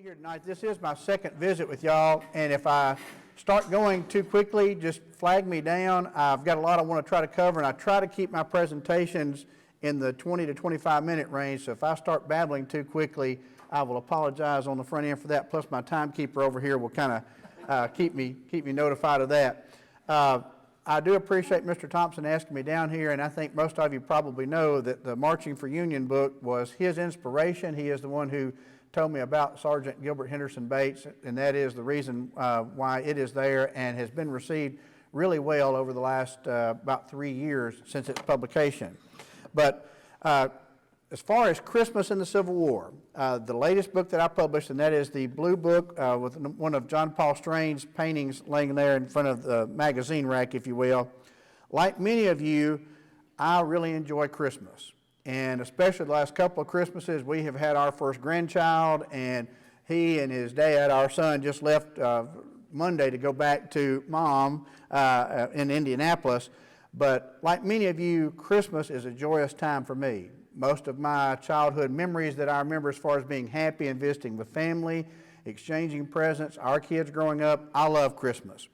here tonight. This is my second visit with y'all, and if I start going too quickly, just flag me down. I've got a lot I want to try to cover, and I try to keep my presentations in the 20 to 25 minute range, so if I start babbling too quickly, I will apologize on the front end for that, plus my timekeeper over here will kind of keep me notified of that. I do appreciate Mr. Thompson asking me down here, and I think most of you probably know that the Marching for Union book was his inspiration. He is the one who told me about Sergeant Gilbert Henderson Bates, and that is the reason why it is there and has been received really well over the last about 3 years since its publication. But as far as Christmas in the Civil War, the latest book that I published, and that is the Blue Book with one of John Paul Strange's paintings laying there in front of the magazine rack, if you will. Like many of you, I really enjoy Christmas. And especially the last couple of Christmases, we have had our first grandchild, and he and his dad, our son, just left Monday to go back to Mom in Indianapolis. But like many of you, Christmas is a joyous time for me. Most of my childhood memories that I remember as far as being happy and visiting with family, exchanging presents, our kids growing up, I love Christmas.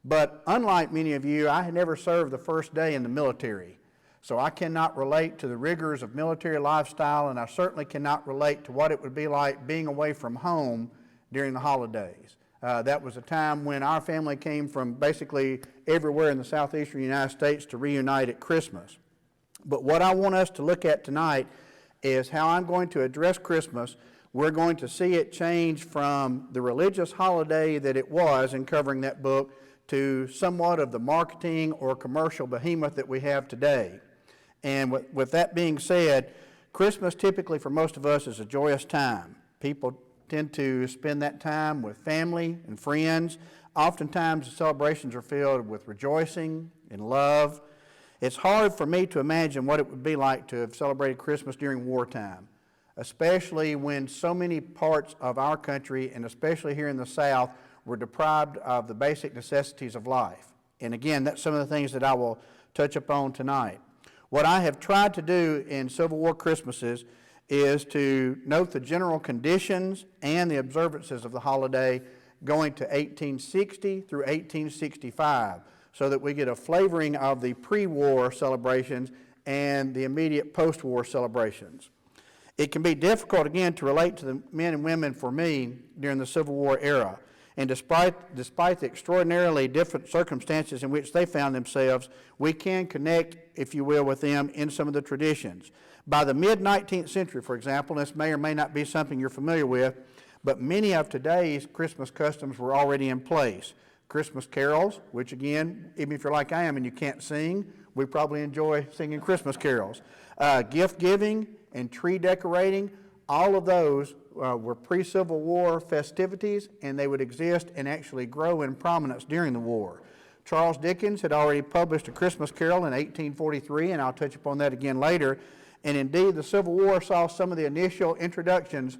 But unlike many of you, I had never served the first day in the military. So I cannot relate to the rigors of military lifestyle, and I certainly cannot relate to what it would be like being away from home during the holidays. That was a time when our family came from basically everywhere in the southeastern United States to reunite at Christmas. But what I want us to look at tonight is how I'm going to address Christmas. We're going to see it change from the religious holiday that it was in covering that book to somewhat of the marketing or commercial behemoth that we have today. And with that being said, Christmas typically for most of us is a joyous time. People tend to spend that time with family and friends. Oftentimes the celebrations are filled with rejoicing and love. It's hard for me to imagine what it would be like to have celebrated Christmas during wartime, especially when so many parts of our country, and especially here in the South, were deprived of the basic necessities of life. And again, that's some of the things that I will touch upon tonight. What I have tried to do in Civil War Christmases is to note the general conditions and the observances of the holiday going to 1860 through 1865, so that we get a flavoring of the pre-war celebrations and the immediate post-war celebrations. It can be difficult, again, to relate to the men and women for me during the Civil War era. And despite the extraordinarily different circumstances in which they found themselves, we can connect, if you will, with them in some of the traditions. By the mid-19th century, for example, this may or may not be something you're familiar with, but many of today's Christmas customs were already in place. Christmas carols, which again, even if you're like I am and you can't sing, we probably enjoy singing Christmas carols. Gift giving and tree decorating, all of those were pre-Civil War festivities, and they would exist and actually grow in prominence during the war. Charles Dickens had already published A Christmas Carol in 1843, and I'll touch upon that again later. And indeed, the Civil War saw some of the initial introductions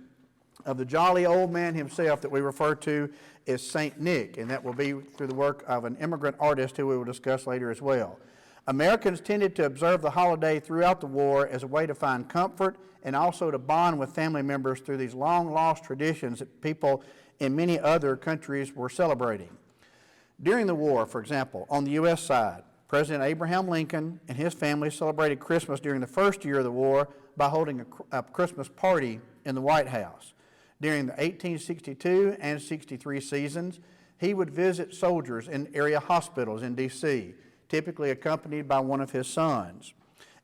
of the jolly old man himself that we refer to as Saint Nick, and that will be through the work of an immigrant artist who we will discuss later as well. Americans tended to observe the holiday throughout the war as a way to find comfort and also to bond with family members through these long-lost traditions that people in many other countries were celebrating. During the war, for example, on the U.S. side, President Abraham Lincoln and his family celebrated Christmas during the first year of the war by holding a Christmas party in the White House. During the 1862 and 63 seasons, he would visit soldiers in area hospitals in D.C., typically accompanied by one of his sons.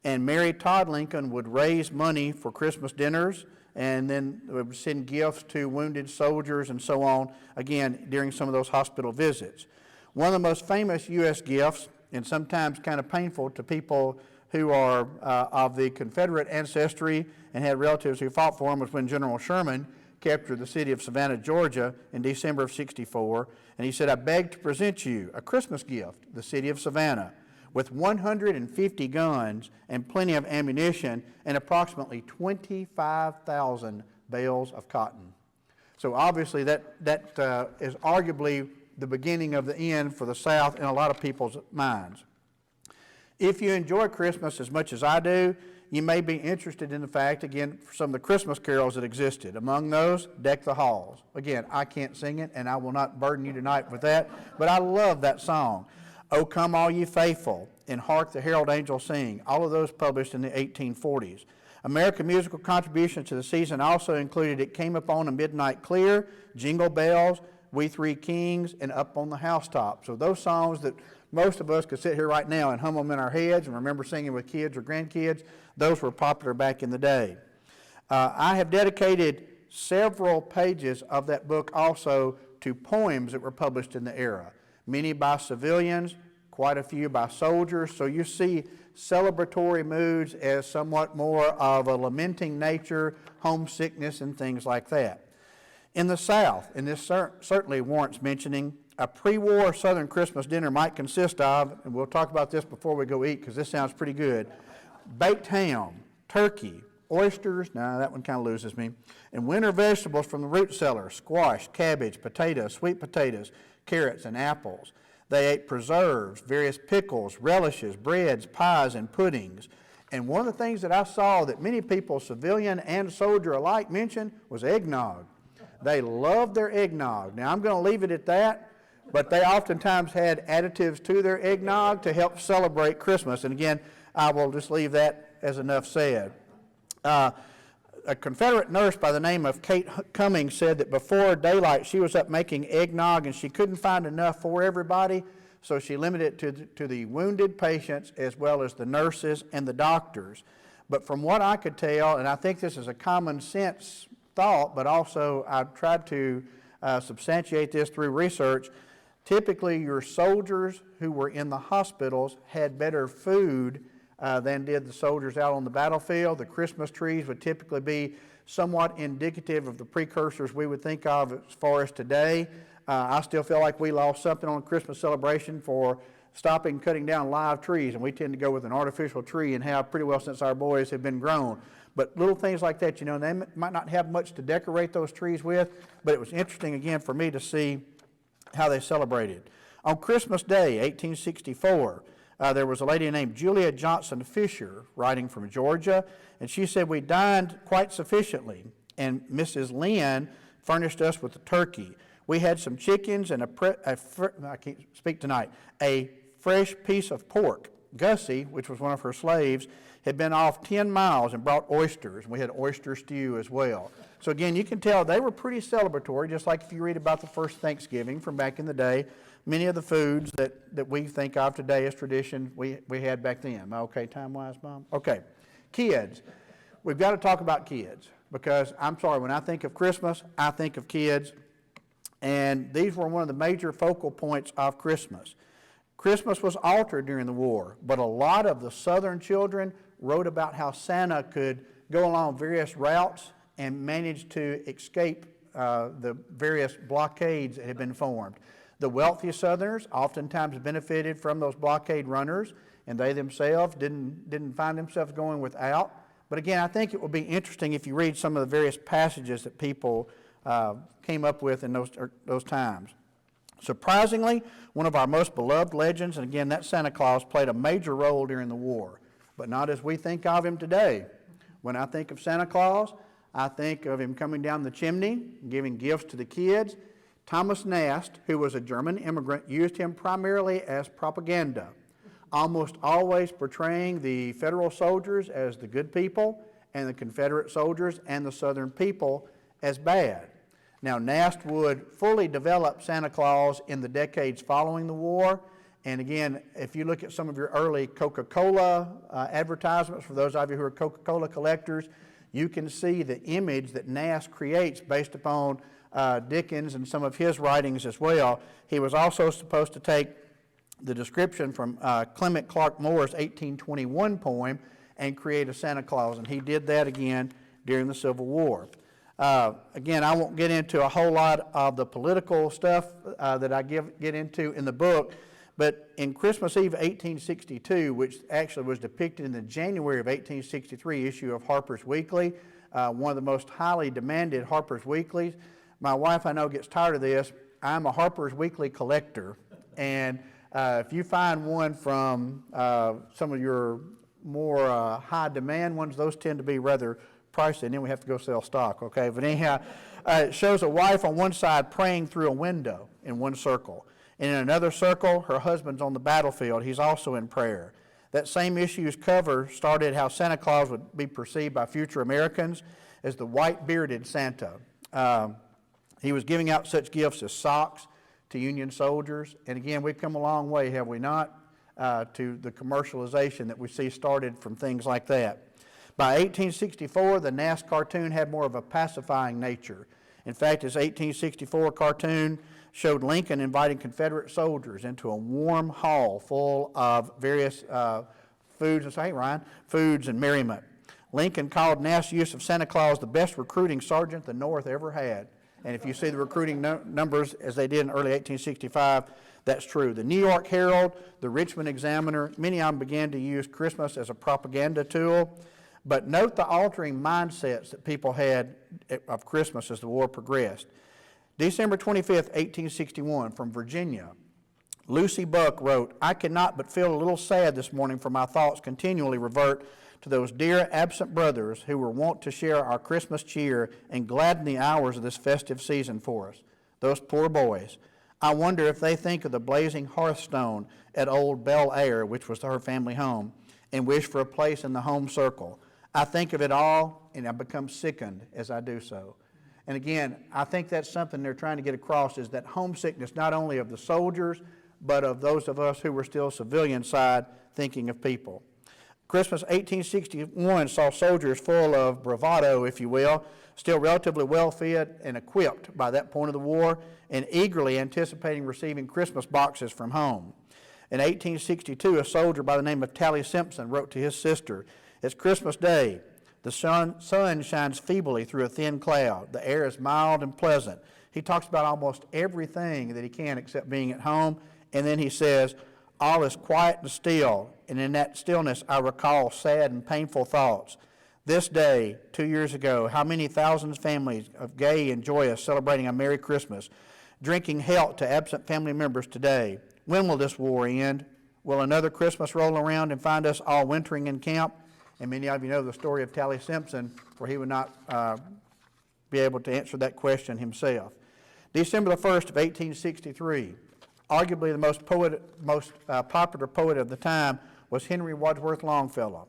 And Mary Todd Lincoln would raise money for Christmas dinners and then would send gifts to wounded soldiers and so on, again, during some of those hospital visits. One of the most famous U.S. gifts, and sometimes kind of painful to people who are of the Confederate ancestry and had relatives who fought for him, was when General Sherman captured the city of Savannah, Georgia in December of '64, and he said, "I beg to present you a Christmas gift, the city of Savannah, with 150 guns and plenty of ammunition and approximately 25,000 bales of cotton." So obviously that is arguably the beginning of the end for the South in a lot of people's minds. If you enjoy Christmas as much as I do, you may be interested in the fact, again, for some of the Christmas carols that existed. Among those, Deck the Halls. Again, I can't sing it, and I will not burden you tonight with that, but I love that song. O Come All Ye Faithful, and Hark the Herald Angels Sing, all of those published in the 1840s. American musical contributions to the season also included It Came Upon a Midnight Clear, Jingle Bells, We Three Kings, and Up on the Housetop. So those songs that most of us could sit here right now and hum them in our heads and remember singing with kids or grandkids, those were popular back in the day. I have dedicated several pages of that book also to poems that were published in the era, many by civilians, quite a few by soldiers. So you see celebratory moods as somewhat more of a lamenting nature, homesickness, and things like that. In the South, and this certainly warrants mentioning, a pre-war Southern Christmas dinner might consist of, and we'll talk about this before we go eat because this sounds pretty good, baked ham, turkey, oysters, no, that one kind of loses me, and winter vegetables from the root cellar, squash, cabbage, potatoes, sweet potatoes, carrots, and apples. They ate preserves, various pickles, relishes, breads, pies, and puddings. And one of the things that I saw that many people, civilian and soldier alike, mentioned was eggnog. They loved their eggnog. Now, I'm going to leave it at that, but they oftentimes had additives to their eggnog to help celebrate Christmas. And again, I will just leave that as enough said. A Confederate nurse by the name of Kate Cummings said that before daylight she was up making eggnog and she couldn't find enough for everybody, so she limited it to the wounded patients as well as the nurses and the doctors. But from what I could tell, and I think this is a common sense thought, but also I've tried to substantiate this through research, typically your soldiers who were in the hospitals had better food than did the soldiers out on the battlefield. The Christmas trees would typically be somewhat indicative of the precursors we would think of as far as today. I still feel like we lost something on Christmas celebration for stopping cutting down live trees, and we tend to go with an artificial tree and have pretty well since our boys have been grown. But little things like that, you know, they might not have much to decorate those trees with, but it was interesting again for me to see how they celebrated. On Christmas Day, 1864, there was a lady named Julia Johnson Fisher writing from Georgia, and she said, "We dined quite sufficiently, and Mrs. Lynn furnished us with a turkey. We had some chickens and I can't speak tonight, a fresh piece of pork. Gussie, which was one of her slaves, had been off 10 miles and brought oysters. We had oyster stew as well." So again, you can tell they were pretty celebratory, just like if you read about the first Thanksgiving from back in the day. Many of the foods that we think of today as tradition, we had back then. Am I okay time-wise, Mom? Okay. Kids. We've got to talk about kids because, I'm sorry, when I think of Christmas, I think of kids. And these were one of the major focal points of Christmas. Christmas was altered during the war, but a lot of the Southern children wrote about how Santa could go along various routes and manage to escape the various blockades that had been formed. The wealthy Southerners oftentimes benefited from those blockade runners, and they themselves didn't find themselves going without. But again, I think it will be interesting if you read some of the various passages that people came up with in those times. Surprisingly, one of our most beloved legends, and again, that Santa Claus played a major role during the war, but not as we think of him today. When I think of Santa Claus, I think of him coming down the chimney, giving gifts to the kids. Thomas Nast, who was a German immigrant, used him primarily as propaganda, almost always portraying the Federal soldiers as the good people and the Confederate soldiers and the Southern people as bad. Now, Nast would fully develop Santa Claus in the decades following the war. And again, if you look at some of your early Coca-Cola advertisements, for those of you who are Coca-Cola collectors, you can see the image that Nast creates based upon Dickens and some of his writings as well. He was also supposed to take the description from Clement Clark Moore's 1821 poem and create a Santa Claus, and he did that again during the Civil War. Again, I won't get into a whole lot of the political stuff that I get into in the book, but in Christmas Eve 1862, which actually was depicted in the January of 1863 issue of Harper's Weekly, one of the most highly demanded Harper's Weeklies. My wife, I know, gets tired of this. I'm a Harper's Weekly collector, and if you find one from some of your high demand ones, those tend to be rather pricey, and then we have to go sell stock, okay? But anyhow, it shows a wife on one side praying through a window in one circle. And in another circle, her husband's on the battlefield. He's also in prayer. That same issue's cover started how Santa Claus would be perceived by future Americans as the white-bearded Santa. He was giving out such gifts as socks to Union soldiers. And again, we've come a long way, have we not, to the commercialization that we see started from things like that. By 1864, the NASCWRT cartoon had more of a pacifying nature. In fact, his 1864 cartoon showed Lincoln inviting Confederate soldiers into a warm hall full of various foods and merriment. Lincoln called NAS's use of Santa Claus the best recruiting sergeant the North ever had. And if you see the recruiting numbers as they did in early 1865, that's true. The New York Herald, the Richmond Examiner, many of them began to use Christmas as a propaganda tool. But note the altering mindsets that people had of Christmas as the war progressed. December 25th, 1861, from Virginia, Lucy Buck wrote, "I cannot but feel a little sad this morning, for my thoughts continually revert to those dear absent brothers who were wont to share our Christmas cheer and gladden the hours of this festive season for us. Those poor boys. I wonder if they think of the blazing hearthstone at old Bel Air, which was her family home, and wish for a place in the home circle. I think of it all, and I become sickened as I do so." And again, I think that's something they're trying to get across, is that homesickness not only of the soldiers, but of those of us who were still civilian side thinking of people. Christmas 1861 saw soldiers full of bravado, if you will, still relatively well fed and equipped by that point of the war, and eagerly anticipating receiving Christmas boxes from home. In 1862, a soldier by the name of Tally Simpson wrote to his sister, "It's Christmas Day. The sun shines feebly through a thin cloud. The air is mild and pleasant." He talks about almost everything that he can except being at home, and then he says, "All is quiet and still, and in that stillness I recall sad and painful thoughts. This day, 2 years ago, how many thousands of families of gay and joyous celebrating a Merry Christmas, drinking health to absent family members today. When will this war end? Will another Christmas roll around and find us all wintering in camp?" And many of you know the story of Tally Simpson, where he would not be able to answer that question himself. December the 1st of 1863, arguably the most popular poet of the time was Henry Wadsworth Longfellow.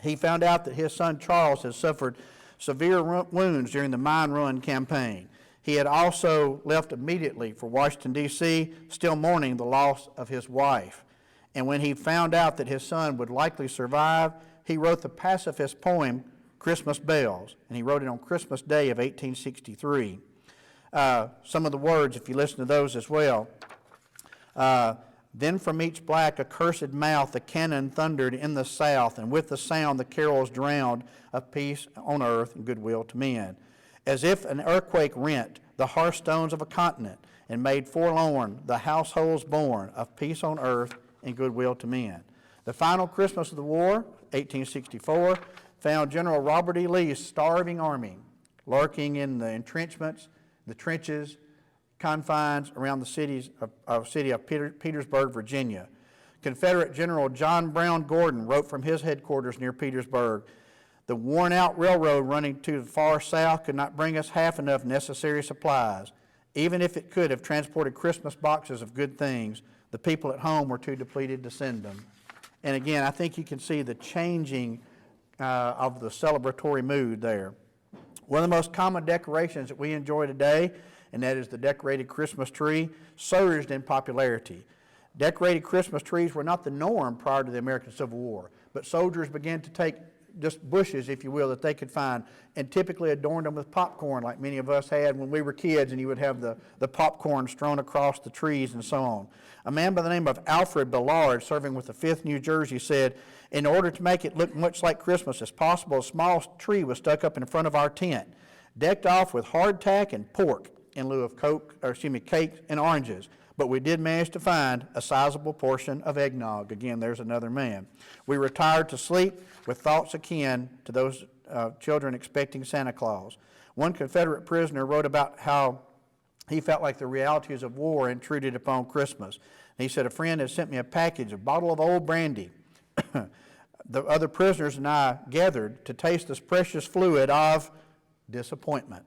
He found out that his son Charles had suffered severe wounds during the Mine Run campaign. He had also left immediately for Washington, D.C., still mourning the loss of his wife. And when he found out that his son would likely survive, he wrote the pacifist poem, Christmas Bells, and he wrote it on Christmas Day of 1863. Some of the words, if you listen to those as well. "Then from each black accursed mouth the cannon thundered in the south, and with the sound the carols drowned of peace on earth and goodwill to men. As if an earthquake rent the hearthstones of a continent, and made forlorn the households born of peace on earth and goodwill to men." The final Christmas of the war, 1864, found General Robert E. Lee's starving army lurking in the entrenchments, the trenches, confines around the city of Petersburg, Virginia. Confederate General John Brown Gordon wrote from his headquarters near Petersburg, "The worn-out railroad running to the far south could not bring us half enough necessary supplies. Even if it could have transported Christmas boxes of good things, the people at home were too depleted to send them." And again, I think you can see the changing of the celebratory mood there. One of the most common decorations that we enjoy today, and that is the decorated Christmas tree, surged in popularity. Decorated Christmas trees were not the norm prior to the American Civil War, but soldiers began to take just bushes, if you will, that they could find, and typically adorned them with popcorn like many of us had when we were kids, and you would have the popcorn strewn across the trees and so on. A man by the name of Alfred Ballard, serving with the 5th New Jersey, said, "In order to make it look much like Christmas as possible, a small tree was stuck up in front of our tent, decked off with hardtack and pork in lieu of cake and oranges. But we did manage to find a sizable portion of eggnog." Again, there's another man. "We retired to sleep with thoughts akin to those children expecting Santa Claus." One Confederate prisoner wrote about how he felt like the realities of war intruded upon Christmas. And he said, "A friend had sent me a package, a bottle of old brandy, The other prisoners and I gathered to taste this precious fluid of disappointment.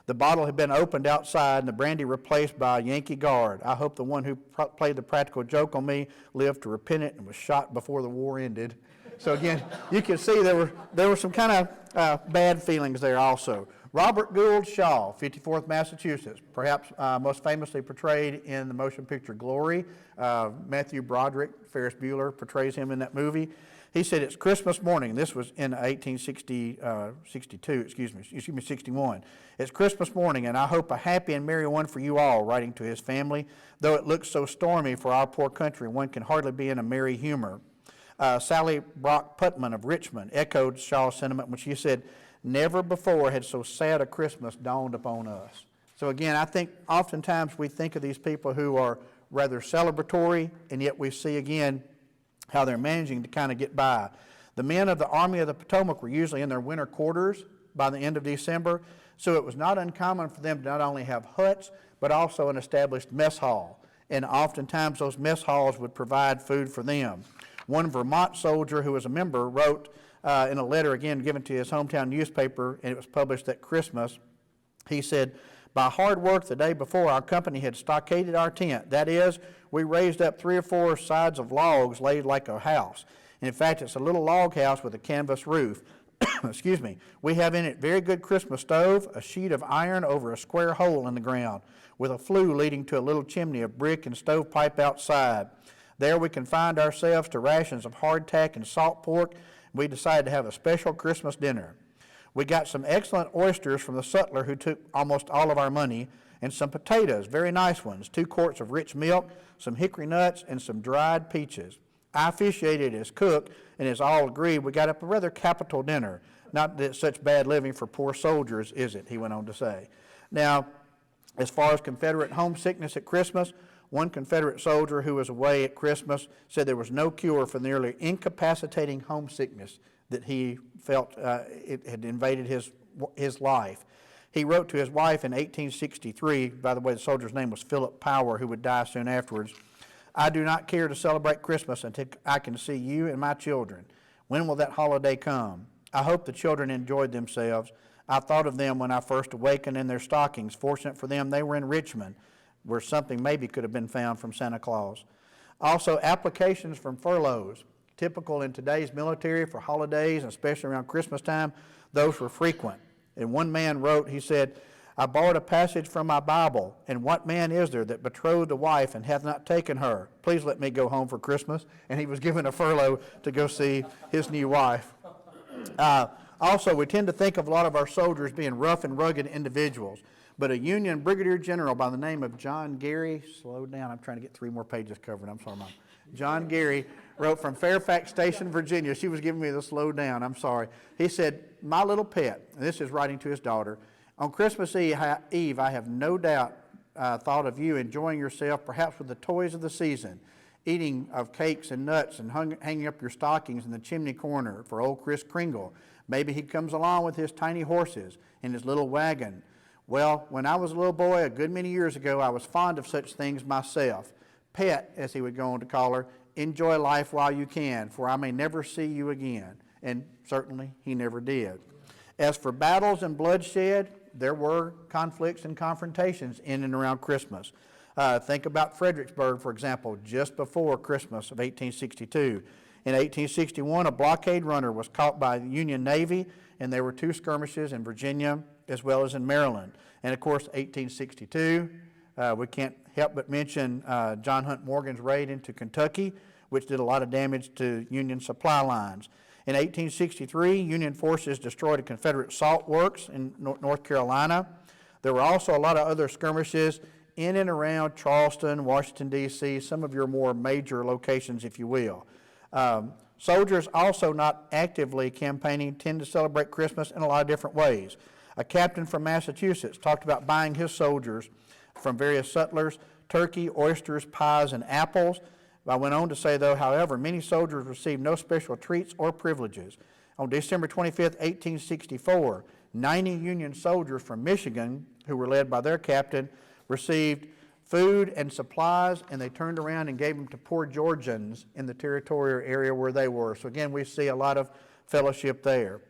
The bottle had been opened outside and the brandy replaced by a Yankee guard. I hope the one who played the practical joke on me lived to repent it and was shot before the war ended. So again, you can see there were some kind of bad feelings there also. Robert Gould Shaw, 54th Massachusetts, perhaps most famously portrayed in the motion picture Glory. Matthew Broderick, Ferris Bueller, portrays him in that movie. He said, it's Christmas morning. This was in 61. It's Christmas morning, and I hope a happy and merry one for you all, writing to his family. Though it looks so stormy for our poor country, one can hardly be in a merry humor. Sally Brock Putman of Richmond echoed Shaw's sentiment when she said, never before had so sad a Christmas dawned upon us. So again, I think oftentimes we think of these people who are rather celebratory, and yet we see again how they're managing to kind of get by. The men of the Army of the Potomac were usually in their winter quarters by the end of December, so it was not uncommon for them to not only have huts, but also an established mess hall. And oftentimes those mess halls would provide food for them. One Vermont soldier who was a member wrote in a letter, again given to his hometown newspaper, and it was published at Christmas, he said, by hard work the day before, our company had stockaded our tent. That is, we raised up 3 or 4 sides of logs laid like a house. And in fact, it's a little log house with a canvas roof. Excuse me. We have in it very good Christmas stove, a sheet of iron over a square hole in the ground, with a flue leading to a little chimney of brick and stovepipe outside. There we confined ourselves to rations of hardtack and salt pork. We decided to have a special Christmas dinner. We got some excellent oysters from the sutler who took almost all of our money, and some potatoes, very nice ones, 2 quarts of rich milk, some hickory nuts, and some dried peaches. I officiated as cook, and as all agreed, we got up a rather capital dinner. Not that it's such bad living for poor soldiers, is it? He went on to say. Now, as far as Confederate homesickness at Christmas, one Confederate soldier who was away at Christmas said there was no cure for the nearly incapacitating homesickness that he felt it had invaded his life. He wrote to his wife in 1863, by the way, the soldier's name was Philip Power, who would die soon afterwards, I do not care to celebrate Christmas until I can see you and my children. When will that holiday come? I hope the children enjoyed themselves. I thought of them when I first awakened in their stockings. Fortunate for them, they were in Richmond, where something maybe could have been found from Santa Claus. Also, applications from furloughs. Typical in today's military for holidays, and especially around Christmas time, those were frequent. And one man wrote, he said, I borrowed a passage from my Bible, and what man is there that betrothed a wife and hath not taken her? Please let me go home for Christmas. And he was given a furlough to go see his new wife. Also, we tend to think of a lot of our soldiers being rough and rugged individuals, but a Union Brigadier General by the name of John Gary, slow down, I'm trying to get 3 more pages covered, I'm sorry, Mom. John Gary wrote from Fairfax Station, Virginia. She was giving me the slow down, I'm sorry. He said, my little pet, and this is writing to his daughter, on Christmas Eve, I have no doubt thought of you enjoying yourself, perhaps with the toys of the season, eating of cakes and nuts and hanging up your stockings in the chimney corner for old Kris Kringle. Maybe he comes along with his tiny horses in his little wagon. Well, when I was a little boy, a good many years ago, I was fond of such things myself. Pet, as he would go on to call her, enjoy life while you can, for I may never see you again. And certainly he never did. As for battles and bloodshed, there were conflicts and confrontations in and around Christmas. Think about Fredericksburg, for example, just before Christmas of 1862. In 1861, a blockade runner was caught by the Union Navy, and there were 2 skirmishes in Virginia as well as in Maryland. And of course, 1862, we can't help but mention John Hunt Morgan's raid into Kentucky, which did a lot of damage to Union supply lines. In 1863, Union forces destroyed a Confederate salt works in North Carolina. There were also a lot of other skirmishes in and around Charleston, Washington, D.C., some of your more major locations, if you will. Soldiers also not actively campaigning tend to celebrate Christmas in a lot of different ways. A captain from Massachusetts talked about buying his soldiers from various sutlers turkey, oysters, pies, and apples. I went on to say, though, however, many soldiers received no special treats or privileges. On December 25, 1864, 90 Union soldiers from Michigan, who were led by their captain, received food and supplies, and they turned around and gave them to poor Georgians in the territorial area where they were. So again, we see a lot of fellowship there.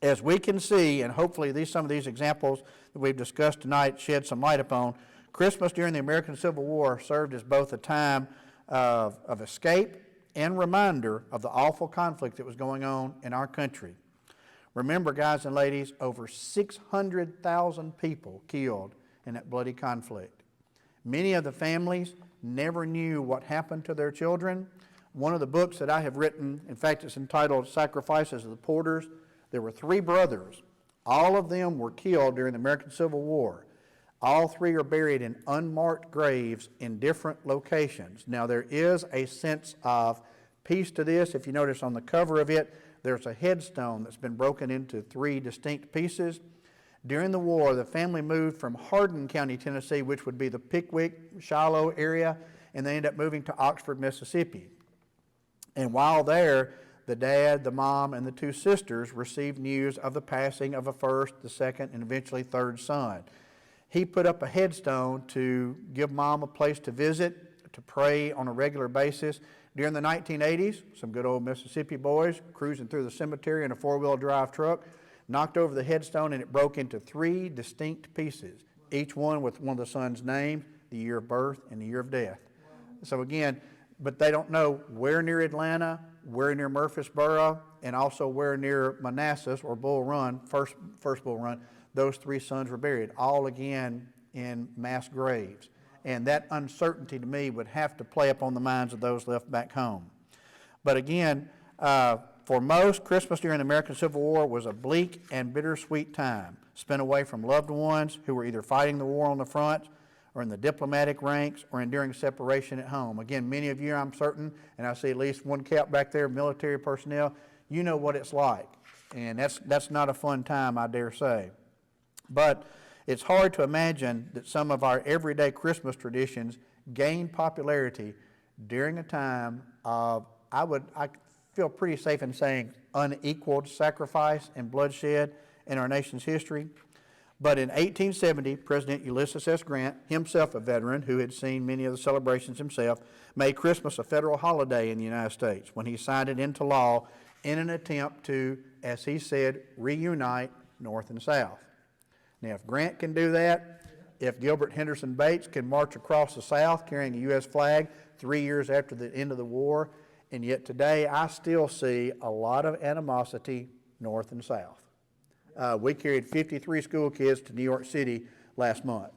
As we can see, and hopefully some of these examples that we've discussed tonight shed some light upon, Christmas during the American Civil War served as both a time of escape and reminder of the awful conflict that was going on in our country. Remember, guys and ladies, over 600,000 people killed in that bloody conflict. Many of the families never knew what happened to their children. One of the books that I have written, in fact, it's entitled Sacrifices of the Porters. There were 3 brothers. All of them were killed during the American Civil War. All 3 are buried in unmarked graves in different locations. Now, there is a sense of peace to this. If you notice on the cover of it, there's a headstone that's been broken into 3 distinct pieces. During the war, the family moved from Hardin County, Tennessee, which would be the Pickwick, Shiloh area, and they ended up moving to Oxford, Mississippi. And while there, the dad, the mom, and the 2 sisters received news of the passing of a first, the second, and eventually third son. He put up a headstone to give mom a place to visit, to pray on a regular basis. During the 1980s, some good old Mississippi boys cruising through the cemetery in a 4-wheel drive truck knocked over the headstone, and it broke into 3 distinct pieces, each one with one of the son's names, the year of birth, and the year of death. So again, but they don't know where near Atlanta, where near Murfreesboro, and also where near Manassas or Bull Run, first Bull Run, those 3 sons were buried, all again in mass graves. And that uncertainty to me would have to play upon the minds of those left back home. But again, for most, Christmas during the American Civil War was a bleak and bittersweet time, spent away from loved ones who were either fighting the war on the front or in the diplomatic ranks or enduring separation at home. Again, many of you, I'm certain, and I see at least one cap back there, military personnel, you know what it's like. And that's not a fun time, I dare say. But it's hard to imagine that some of our everyday Christmas traditions gained popularity during a time of, I feel pretty safe in saying, unequaled sacrifice and bloodshed in our nation's history. But in 1870, President Ulysses S. Grant, himself a veteran who had seen many of the celebrations himself, made Christmas a federal holiday in the United States when he signed it into law in an attempt to, as he said, reunite North and South. Now, if Grant can do that, if Gilbert Henderson Bates can march across the South carrying a U.S. flag 3 years after the end of the war, and yet today I still see a lot of animosity North and South. We carried 53 school kids to New York City last month,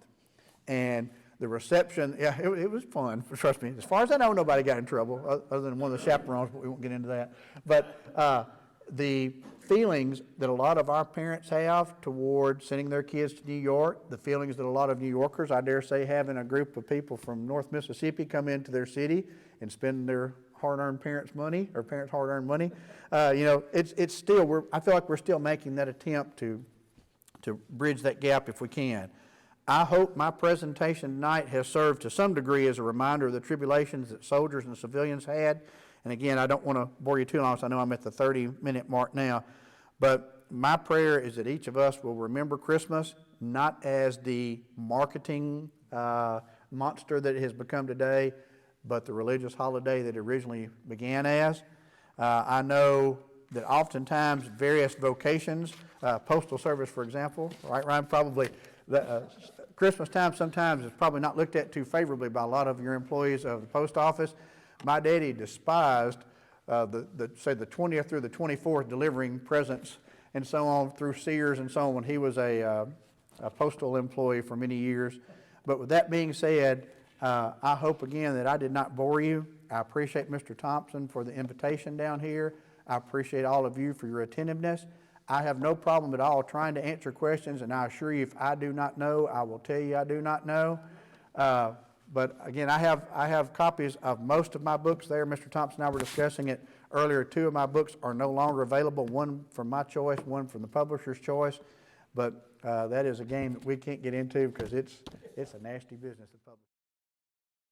and the reception, yeah, it was fun, trust me. As far as I know, nobody got in trouble, other than one of the chaperones, but we won't get into that. But the feelings that a lot of our parents have toward sending their kids to New York, the feelings that a lot of New Yorkers, I dare say, having a group of people from North Mississippi come into their city and spend their hard-earned parents' money, or parents' hard-earned money, it's still, I feel like we're still making that attempt to bridge that gap if we can. I hope my presentation tonight has served to some degree as a reminder of the tribulations that soldiers and civilians had. And again, I don't want to bore you too long, so I know I'm at the 30-minute mark now. But my prayer is that each of us will remember Christmas not as the marketing monster that it has become today, but the religious holiday that it originally began as. I know that oftentimes various vocations, postal service, for example, right, Ryan, probably Christmas time sometimes is probably not looked at too favorably by a lot of your employees of the post office. My daddy despised say the 20th through the 24th delivering presents and so on through Sears and so on when he was a postal employee for many years. But with that being said, I hope again that I did not bore you. I appreciate Mr. Thompson for the invitation down here. I appreciate all of you for your attentiveness. I have no problem at all trying to answer questions, and I assure you if I do not know, I will tell you I do not know. But again, I have copies of most of my books there. Mr. Thompson and I were discussing it earlier. 2 of my books are no longer available, one from my choice, one from the publisher's choice. But that is a game that we can't get into because it's a nasty business.